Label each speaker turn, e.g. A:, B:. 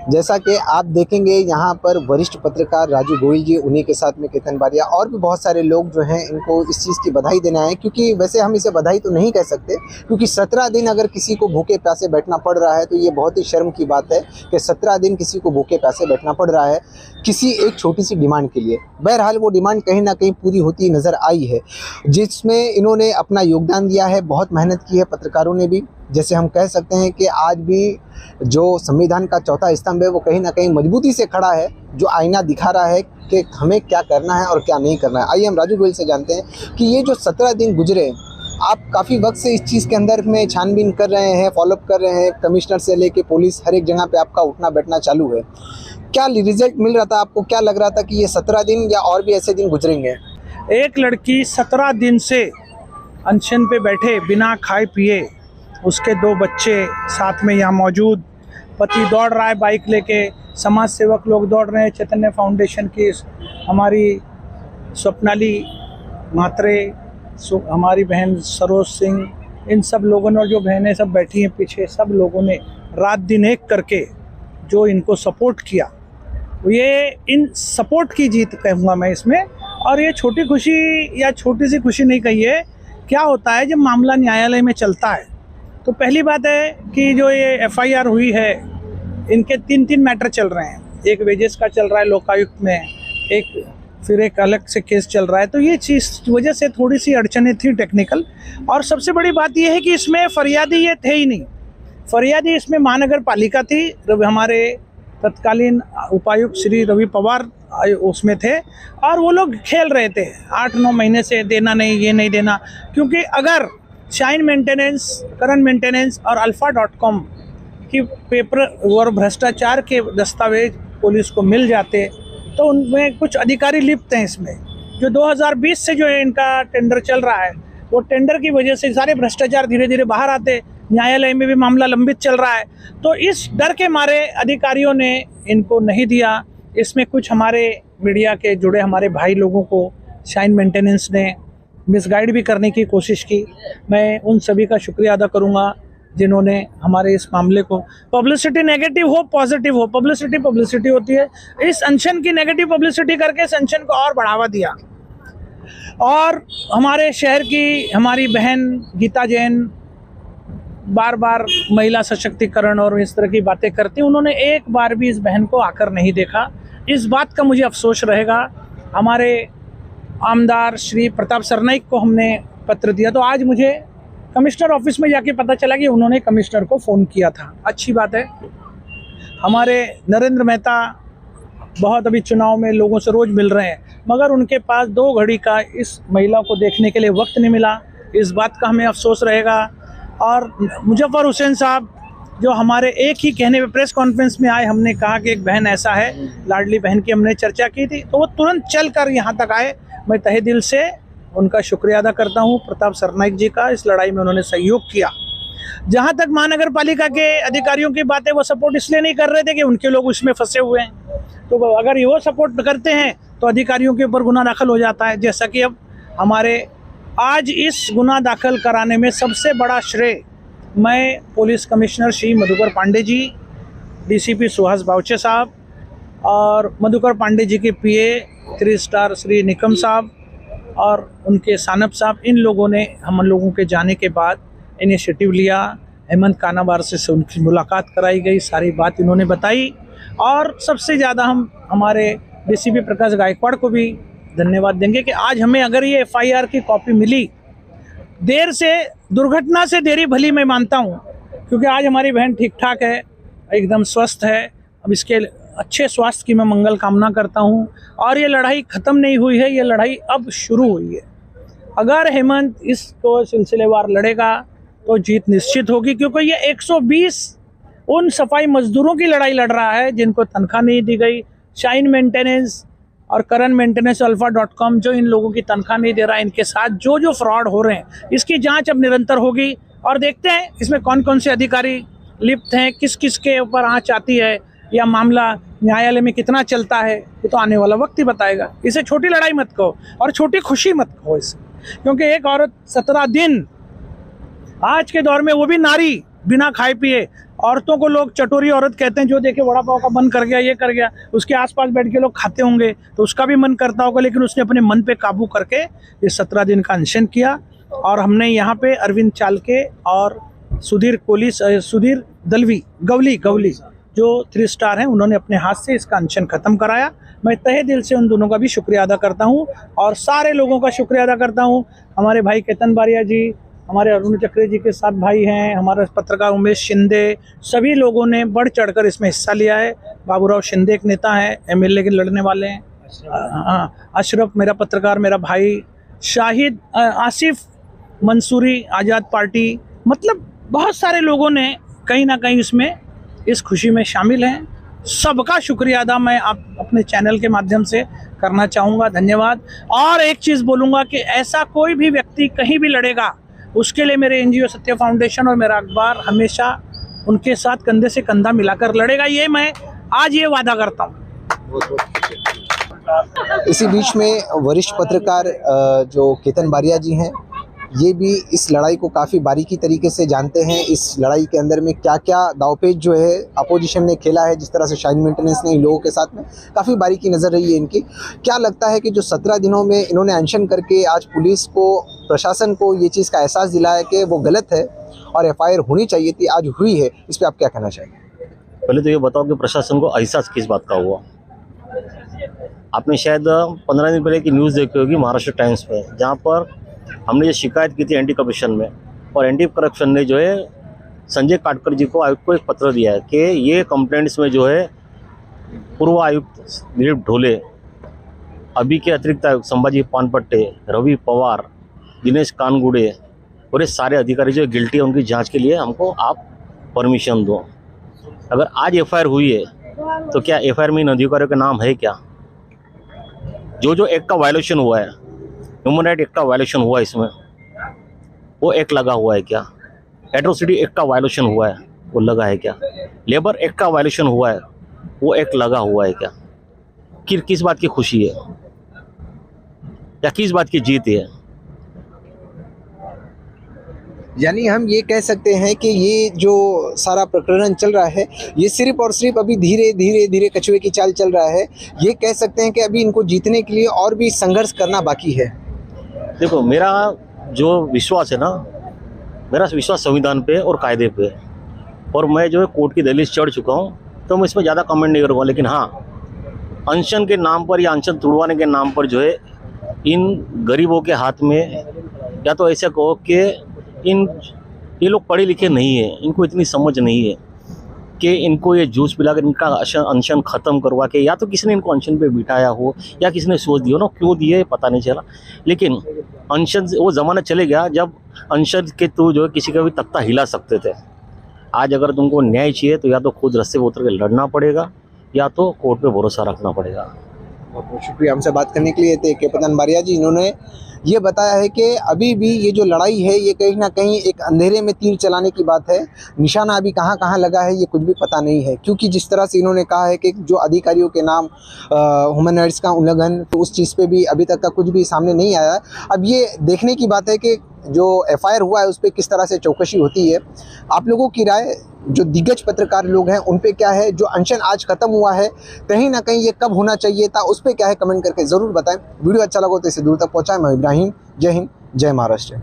A: जैसा कि आप देखेंगे यहाँ पर वरिष्ठ पत्रकार राजू गोयल जी, उन्हीं के साथ में केतन बारिया और भी बहुत सारे लोग जो हैं इनको इस चीज़ की बधाई देने आए, क्योंकि वैसे हम इसे बधाई तो नहीं कह सकते, क्योंकि 17 दिन अगर किसी को भूखे प्यासे बैठना पड़ रहा है तो ये बहुत ही शर्म की बात है कि 17 दिन किसी को भूखे प्यासे बैठना पड़ रहा है किसी एक छोटी सी डिमांड के लिए। बहरहाल वो डिमांड कहीं ना कहीं पूरी होती नज़र आई है, जिसमें इन्होंने अपना योगदान दिया है, बहुत मेहनत की है पत्रकारों ने भी। जैसे हम कह सकते हैं कि आज भी जो संविधान का चौथा स्तंभ है वो कहीं ना कहीं मजबूती से खड़ा है, जो आईना दिखा रहा है कि हमें क्या करना है और क्या नहीं करना है। आइए हम राजू गोयल से जानते हैं कि ये जो 17 दिन गुजरे, आप काफ़ी वक्त से इस चीज़ के अंदर में छानबीन कर रहे हैं, फॉलोअप कर रहे हैं, कमिश्नर से लेके पुलिस हर एक जगह पे आपका उठना बैठना चालू है, क्या रिजल्ट मिल रहा था आपको? क्या लग रहा था कि ये 17 दिन या और भी ऐसे दिन गुजरेंगे?
B: एक लड़की 17 दिन से अनशन पे बैठे बिना खाए पिए, उसके 2 बच्चे साथ में यहाँ मौजूद, पति दौड़ रहा है बाइक लेके, समाज सेवक लोग दौड़ रहे हैं, चैतन्य फाउंडेशन की हमारी स्वप्नाली म्हात्रे, हमारी बहन सरोज सिंह, इन सब लोगों ने, और जो बहनें सब बैठी हैं पीछे, सब लोगों ने रात दिन एक करके जो इनको सपोर्ट किया, ये इन सपोर्ट की जीत कहूँगा मैं इसमें। और ये छोटी खुशी या छोटी सी खुशी नहीं कहिए, क्या होता है जब मामला न्यायालय में चलता है तो पहली बात है कि जो ये एफआईआर हुई है, इनके 3 मैटर चल रहे हैं, एक वेजेस का चल रहा है लोकायुक्त में, एक फिर एक अलग से केस चल रहा है, तो ये चीज़ वजह से थोड़ी सी अड़चनें थी टेक्निकल। और सबसे बड़ी बात ये है कि इसमें फरियादी ये थे ही नहीं, फरियादी इसमें महानगर पालिका थी, हमारे तत्कालीन उपायुक्त श्री रवि पवार उसमें थे, और वो लोग खेल रहे थे 8-9 महीने से, देना नहीं, ये नहीं देना, क्योंकि अगर शाइन मेंटेनेंस, करण मेंटेनेंस और अल्फा.com की पेपर और भ्रष्टाचार के दस्तावेज पुलिस को मिल जाते तो उनमें कुछ अधिकारी लिप्त हैं इसमें। जो 2020 से जो है इनका टेंडर चल रहा है, वो टेंडर की वजह से सारे भ्रष्टाचार धीरे धीरे बाहर आते, न्यायालय में भी मामला लंबित चल रहा है, तो इस डर के मारे अधिकारियों ने इनको नहीं दिया। इसमें कुछ हमारे मीडिया के जुड़े हमारे भाई लोगों को शाइन मेंटेनेंस ने मिसगाइड भी करने की कोशिश की। मैं उन सभी का शुक्रिया अदा करूंगा जिन्होंने हमारे इस मामले को, पब्लिसिटी नेगेटिव हो पॉजिटिव हो, पब्लिसिटी होती है, इस अनशन की नेगेटिव पब्लिसिटी करके इस अनशन को और बढ़ावा दिया। और हमारे शहर की हमारी बहन गीता जैन बार बार महिला सशक्तिकरण और इस तरह की बातें करती, उन्होंने एक बार भी इस बहन को आकर नहीं देखा। इस बात का मुझे अफसोस रहेगा। हमारे आमदार श्री प्रताप सरनाइक को हमने पत्र दिया, तो आज मुझे कमिश्नर ऑफिस में जाके पता चला कि उन्होंने कमिश्नर को फ़ोन किया था। अच्छी बात है। हमारे नरेंद्र मेहता बहुत अभी चुनाव में लोगों से रोज़ मिल रहे हैं, मगर उनके पास 2 घड़ी का इस महिला को देखने के लिए वक्त नहीं मिला, इस बात का हमें अफसोस रहेगा। और मुजफ्फर हुसैन साहब जो हमारे एक ही कहने पे प्रेस कॉन्फ्रेंस में आए, हमने कहा कि एक बहन ऐसा है, लाडली बहन की हमने चर्चा की थी, तो वो तुरंत चल कर यहाँ तक आए। मैं तहे दिल से उनका शुक्रिया अदा करता हूँ, प्रताप सरनाइक जी का, इस लड़ाई में उन्होंने सहयोग किया। जहाँ तक महानगर पालिका के अधिकारियों की बात है, वो सपोर्ट इसलिए नहीं कर रहे थे कि उनके लोग उसमें फंसे हुए हैं, तो अगर वो सपोर्ट करते हैं तो अधिकारियों के ऊपर गुना दाखिल हो जाता है। जैसा कि अब हमारे आज इस गुना दाखिल कराने में सबसे बड़ा श्रेय मैं police commissioner Shri Madhukar Pandey ji, DCP Suhas Bavache साहब और मधुकर पांडे जी के पीए 3 स्टार श्री निकम साहब और उनके सानप साहब, इन लोगों ने हम लोगों के जाने के बाद इनिशिएटिव लिया। हेमंत कानाबार से उनकी मुलाकात कराई गई, सारी बात इन्होंने बताई। और सबसे ज़्यादा हम हमारे डीसीपी प्रकाश गायकवाड़ को भी धन्यवाद देंगे कि आज हमें अगर ये एफआईआर की कॉपी मिली, देर से, दुर्घटना से देरी भली मैं मानता हूँ, क्योंकि आज हमारी बहन ठीक ठाक है, एकदम स्वस्थ है। अब इसके अच्छे स्वास्थ्य की मैं मंगल कामना करता हूँ। और ये लड़ाई ख़त्म नहीं हुई है, ये लड़ाई अब शुरू हुई है। अगर हेमंत इसको सिलसिलेवार लड़ेगा तो जीत निश्चित होगी, क्योंकि ये 120 उन सफाई मजदूरों की लड़ाई लड़ रहा है जिनको तनख्वाह नहीं दी गई। शाइन मेंटेनेंस और करण मेंटेनेंस, अल्फा.com जो इन लोगों की तनख्वाह नहीं दे रहा है, इनके साथ जो जो फ्रॉड हो रहे हैं, इसकी जांच अब निरंतर होगी। और देखते हैं इसमें कौन कौन से अधिकारी लिप्त हैं, किस किस के ऊपर आँच आती है, या मामला न्यायालय में कितना चलता है, ये तो आने वाला वक्त ही बताएगा। इसे छोटी लड़ाई मत कहो और छोटी खुशी मत कहो इसे, क्योंकि एक औरत 17 दिन आज के दौर में, वो भी नारी, बिना खाए पिए औरतों को लोग चटोरी औरत कहते हैं, जो देखे वड़ा पाव का मन कर गया, ये कर गया, उसके आसपास बैठ के लोग खाते होंगे तो उसका भी मन करता होगा, लेकिन उसने अपने मन पे काबू करके ये 17 दिन का अनशन किया। और हमने यहाँ पे अरविंद चालके और सुधीर दलवी गवली जो 3 स्टार हैं, उन्होंने अपने हाथ से इसका अनशन खत्म कराया। मैं तहे दिल से उन दोनों का भी शुक्रिया अदा करता हूँ और सारे लोगों का शुक्रिया अदा करता हूँ। हमारे भाई केतन बारिया जी, हमारे अरुण चक्रे जी के साथ भाई हैं, हमारे पत्रकार उमेश शिंदे, सभी लोगों ने बढ़ चढ़कर इसमें हिस्सा लिया है। बाबूराव शिंदे एक नेता हैं, MLA के लड़ने वाले हैं, हाँ, अशरफ मेरा पत्रकार, मेरा भाई, शाहिद, आसिफ मंसूरी, आज़ाद पार्टी, मतलब बहुत सारे लोगों ने कहीं ना कहीं इसमें इस खुशी में शामिल हैं। सबका शुक्रिया अदा मैं आप अपने चैनल के माध्यम से करना चाहूँगा, धन्यवाद। और एक चीज़ बोलूँगा कि ऐसा कोई भी व्यक्ति कहीं भी लड़ेगा, उसके लिए मेरे NGO सत्य फाउंडेशन और मेरा अखबार हमेशा उनके साथ कंधे से कंधा मिलाकर लड़ेगा, ये मैं आज ये वादा करता हूँ।
A: इसी बीच में वरिष्ठ पत्रकार जो केतन बारिया जी हैं, ये भी इस लड़ाई को काफ़ी बारीकी तरीके से जानते हैं। इस लड़ाई के अंदर में क्या क्या दावपेच जो है अपोजिशन ने खेला है, जिस तरह से शाइन मेंटेनेंस ने इन लोगों के साथ में काफ़ी बारीकी नज़र रही है इनकी। क्या लगता है कि जो 17 दिनों में इन्होंने अनशन करके आज पुलिस को, प्रशासन को ये चीज़ का एहसास दिलाया कि वो गलत है और FIR होनी चाहिए थी, आज हुई है, इस पर आप क्या कहना चाहेंगे?
C: पहले तो ये बताओ कि प्रशासन को एहसास किस बात का हुआ। आपने शायद 15 दिन पहले की न्यूज़ देखी होगी महाराष्ट्र टाइम्स पे, जहाँ पर हमने ये शिकायत की थी एंटी करप्शन में, और एंटी करप्शन ने जो है संजय काटकर जी को, आयुक्त को, एक पत्र दिया है कि ये कंप्लेंट्स में जो है पूर्व आयुक्त दिलीप ढोले, अभी के अतिरिक्त आयुक्त संभाजी पानपट्टे, रवि पवार, दिनेश कानगुड़े और ये सारे अधिकारी जो गिल्टी है उनकी जांच के लिए हमको आप परमिशन दो। अगर आज FIR हुई है तो क्या FIR में इन अधिकारियों का नाम है क्या? जो एक्ट का वायलेशन हुआ है, ह्यूमन राइट एक्ट का वायलेशन हुआ है, इसमें वो एक्ट लगा हुआ है क्या? एट्रोसिटी एक्ट का वायलेशन हुआ है, वो लगा है क्या? लेबर एक्ट का वायलेशन हुआ है, वो एक्ट लगा हुआ है क्या? किस बात की खुशी है या किस बात की जीत है?
A: यानी हम ये कह सकते हैं कि ये जो सारा प्रकरण चल रहा है, ये सिर्फ और सिर्फ अभी धीरे कछुए की चाल चल रहा है। ये कह सकते हैं कि अभी इनको जीतने के लिए और भी संघर्ष करना बाकी है।
C: देखो, मेरा जो विश्वास है ना, मेरा विश्वास संविधान पे और कायदे पे, और मैं जो है कोर्ट की दहलीज चढ़ चुका हूँ, तो मैं इसमें ज़्यादा कमेंट नहीं करूँगा। लेकिन हाँ, अनशन के नाम पर या अनशन तुड़वाने के नाम पर जो है इन गरीबों के हाथ में, या तो ऐसा कहो कि ये लोग पढ़े लिखे नहीं है, इनको इतनी समझ नहीं है कि इनको ये जूस पिलाकर इनका अनशन ख़त्म करवा के, या तो किसी ने इनको अनशन पे बिठाया हो या किसी ने सोच दिया ना, क्यों दिए पता नहीं चला। लेकिन अनशन वो ज़माना चले गया जब अनशन के थ्रू जो है किसी का भी तख्ता हिला सकते थे। आज अगर तुमको न्याय चाहिए तो या तो खुद रस्ते पर उतर के लड़ना पड़ेगा या तो कोर्ट पे भरोसा रखना पड़ेगा।
A: बहुत बहुत शुक्रिया हमसे बात करने के लिए। थे केतन बारिया जी, इन्होंने ये बताया है कि अभी भी ये जो लड़ाई है ये कहीं ना कहीं एक अंधेरे में तीर चलाने की बात है। निशाना अभी कहाँ कहाँ लगा है ये कुछ भी पता नहीं है, क्योंकि जिस तरह से इन्होंने कहा है कि जो अधिकारियों के नाम ह्यूमन राइट्स का उल्लंघन, तो उस चीज़ पे भी अभी तक का कुछ भी सामने नहीं आया है। अब ये देखने की बात है कि जो FIR हुआ है उस पर किस तरह से चौकसी होती है। आप लोगों की राय, जो दिग्गज पत्रकार लोग हैं उन पे क्या है? जो अनशन आज खत्म हुआ है कहीं ना कहीं ये कब होना चाहिए था, उस पर क्या है, कमेंट करके ज़रूर बताएं। वीडियो अच्छा लगा तो इसे दूर तक पहुँचाएं। मैं इब्राहिम, जय हिंद, जय महाराष्ट्र।